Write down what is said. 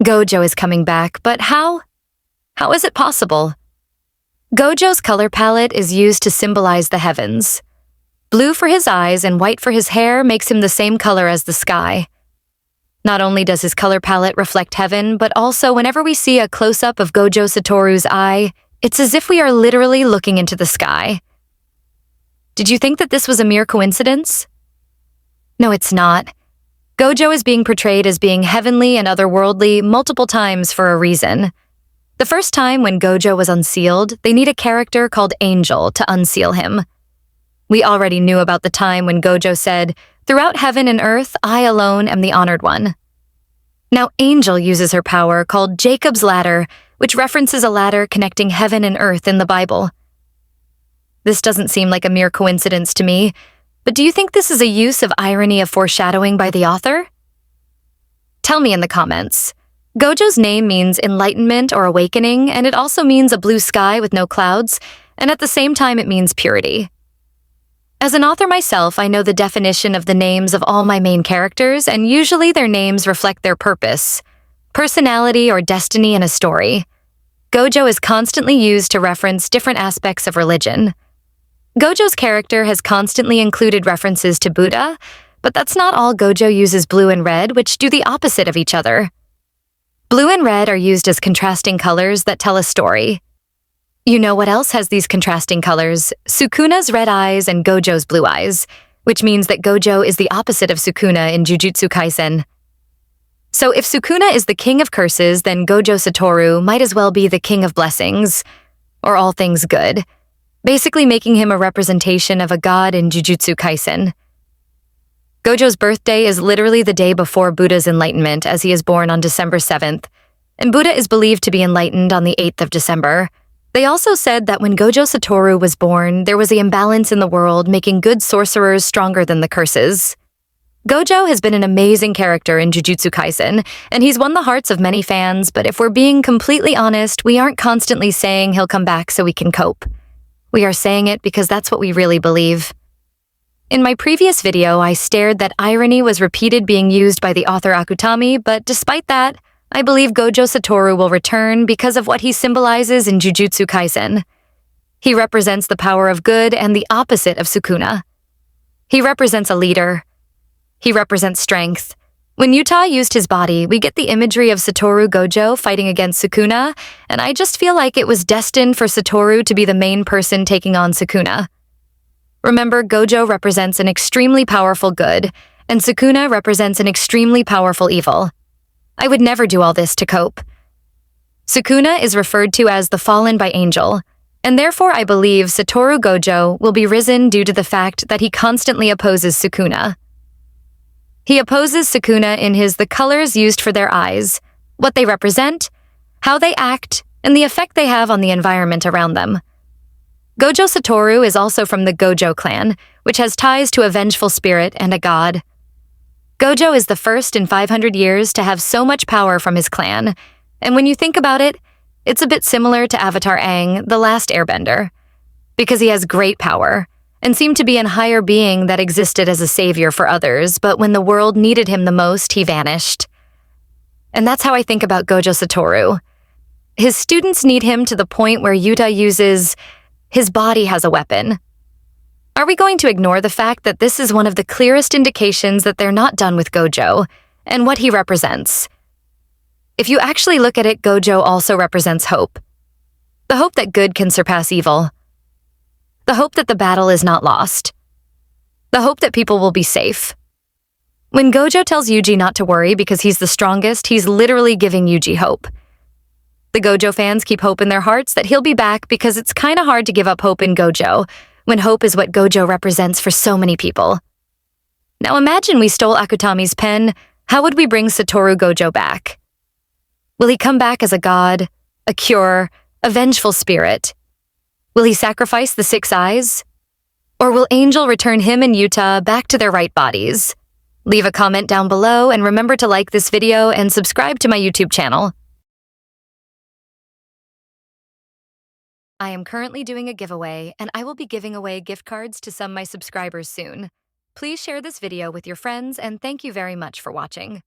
Gojo is coming back, but how? How is it possible? Gojo's color palette is used to symbolize the heavens. Blue for his eyes and white for his hair makes him the same color as the sky. Not only does his color palette reflect heaven, but also whenever we see a close-up of Gojo Satoru's eye, it's as if we are literally looking into the sky. Did you think that this was a mere coincidence? No, it's not. Gojo is being portrayed as being heavenly and otherworldly multiple times for a reason. The first time when Gojo was unsealed, they need a character called Angel to unseal him. We already knew about the time when Gojo said, "Throughout heaven and earth, I alone am the honored one." Now Angel uses her power called Jacob's Ladder, which references a ladder connecting heaven and earth in the Bible. This doesn't seem like a mere coincidence to me, but do you think this is a use of irony of foreshadowing by the author? Tell me in the comments. Gojo's name means enlightenment or awakening, and it also means a blue sky with no clouds, and at the same time it means purity. As an author myself, I know the definition of the names of all my main characters, and usually their names reflect their purpose, personality, or destiny in a story. Gojo is constantly used to reference different aspects of religion. Gojo's character has constantly included references to Buddha, but that's not all. Gojo uses blue and red, which do the opposite of each other. Blue and red are used as contrasting colors that tell a story. You know what else has these contrasting colors? Sukuna's red eyes and Gojo's blue eyes, which means that Gojo is the opposite of Sukuna in Jujutsu Kaisen. So if Sukuna is the king of curses, then Gojo Satoru might as well be the king of blessings, or all things good, basically making him a representation of a god in Jujutsu Kaisen. Gojo's birthday is literally the day before Buddha's enlightenment, as he is born on December 7th, and Buddha is believed to be enlightened on the 8th of December. They also said that when Gojo Satoru was born, there was an imbalance in the world, making good sorcerers stronger than the curses. Gojo has been an amazing character in Jujutsu Kaisen, and he's won the hearts of many fans, but if we're being completely honest, we aren't constantly saying he'll come back so we can cope. We are saying it because that's what we really believe. In my previous video, I stated that irony was repeated being used by the author Akutami, but despite that, I believe Gojo Satoru will return because of what he symbolizes in Jujutsu Kaisen. He represents the power of good and the opposite of Sukuna. He represents a leader. He represents strength. When Yuta used his body, we get the imagery of Satoru Gojo fighting against Sukuna, and I just feel like it was destined for Satoru to be the main person taking on Sukuna. Remember, Gojo represents an extremely powerful good, and Sukuna represents an extremely powerful evil. I would never do all this to cope. Sukuna is referred to as the fallen by Angel, and therefore I believe Satoru Gojo will be risen due to the fact that he constantly opposes Sukuna. He opposes Sukuna in the colors used for their eyes, what they represent, how they act, and the effect they have on the environment around them. Gojo Satoru is also from the Gojo clan, which has ties to a vengeful spirit and a god. Gojo is the first in 500 years to have so much power from his clan, and when you think about it, it's a bit similar to Avatar Aang, the last airbender, because he has great power, and seemed to be an higher being that existed as a savior for others, but when the world needed him the most, he vanished. And that's how I think about Gojo Satoru. His students need him to the point where Yuta uses his body as a weapon. Are we going to ignore the fact that this is one of the clearest indications that they're not done with Gojo, and what he represents? If you actually look at it, Gojo also represents hope. The hope that good can surpass evil. The hope that the battle is not lost. The hope that people will be safe. When Gojo tells Yuji not to worry because he's the strongest, he's literally giving Yuji hope. The Gojo fans keep hope in their hearts that he'll be back because it's kinda hard to give up hope in Gojo, when hope is what Gojo represents for so many people. Now imagine we stole Akutami's pen, how would we bring Satoru Gojo back? Will he come back as a god, a cure, a vengeful spirit? Will he sacrifice the 6 eyes? Or will Angel return him and Yuta back to their right bodies? Leave a comment down below and remember to like this video and subscribe to my YouTube channel. I am currently doing a giveaway, and I will be giving away gift cards to some of my subscribers soon. Please share this video with your friends, and thank you very much for watching.